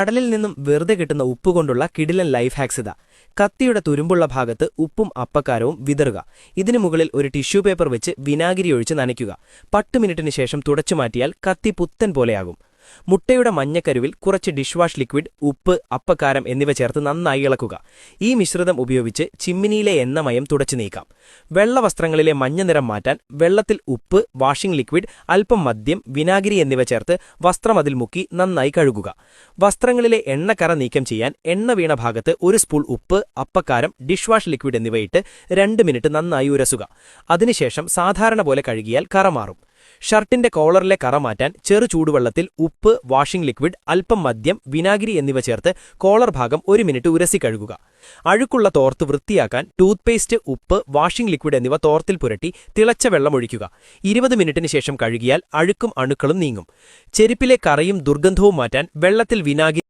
കടലിൽ നിന്നും വെറുതെ കിട്ടുന്ന ഉപ്പ് കൊണ്ടുള്ള കിടിലൻ ലൈഫ് ഹാക്സ് ഇതാ. കത്തിയുടെ തുരുമ്പുള്ള ഭാഗത്ത് ഉപ്പും അപ്പക്കാരവും വിതറുക. ഇതിനു മുകളിൽ ഒരു ടിഷ്യൂ പേപ്പർ വെച്ച് വിനാഗിരി ഒഴിച്ച് നനയ്ക്കുക. 10 മിനിറ്റിന് ശേഷം തുടച്ചുമാറ്റിയാൽ കത്തി പുത്തൻ പോലെയാകും. മുട്ടയുടെ മഞ്ഞക്കരുവിൽ കുറച്ച് ഡിഷ് വാഷ് ലിക്വിഡ്, ഉപ്പ്, അപ്പക്കാരം എന്നിവ ചേർത്ത് നന്നായി ഇളക്കുക. ഈ മിശ്രിതം ഉപയോഗിച്ച് ചിമ്മിനിയിലെ എണ്ണമയം തുടച്ചു നീക്കാം. വെള്ള വസ്ത്രങ്ങളിലെ മഞ്ഞ നിറം മാറ്റാൻ വെള്ളത്തിൽ ഉപ്പ്, വാഷിംഗ് ലിക്വിഡ്, അല്പം മദ്യം, വിനാഗിരി എന്നിവ ചേർത്ത് വസ്ത്രം അതിൽ മുക്കി നന്നായി കഴുകുക. വസ്ത്രങ്ങളിലെ എണ്ണക്കറ നീക്കം ചെയ്യാൻ എണ്ണ വീണ ഭാഗത്ത് 1 സ്പൂൺ ഉപ്പ്, അപ്പക്കാരം, ഡിഷ് വാഷ് ലിക്വിഡ് എന്നിവയിട്ട് 2 മിനിറ്റ് നന്നായി ഉരസുക. അതിനുശേഷം സാധാരണ പോലെ കഴുകിയാൽ കറ മാറും. ഷർട്ടിന്റെ കോളറിലെ കറ മാറ്റാൻ ചെറു ചൂടുവെള്ളത്തിൽ ഉപ്പ്, വാഷിംഗ് ലിക്വിഡ്, അല്പം മദ്യം, വിനാഗിരി എന്നിവ ചേർത്ത് കോളർ ഭാഗം 1 മിനിറ്റ് ഉരസി കഴുകുക. അഴുക്കുള്ള തോർത്ത് വൃത്തിയാക്കാൻ ടൂത്ത്പേസ്റ്റ്, ഉപ്പ്, വാഷിംഗ് ലിക്വിഡ് എന്നിവ തോർത്തിൽ പുരട്ടി തിളച്ച വെള്ളമൊഴിക്കുക. 20 മിനിറ്റിന് ശേഷം കഴുകിയാൽ അഴുക്കും അണുക്കളും നീങ്ങും. ചെരുപ്പിലെ കറയും ദുർഗന്ധവും മാറ്റാൻ വെള്ളത്തിൽ വിനാഗിരി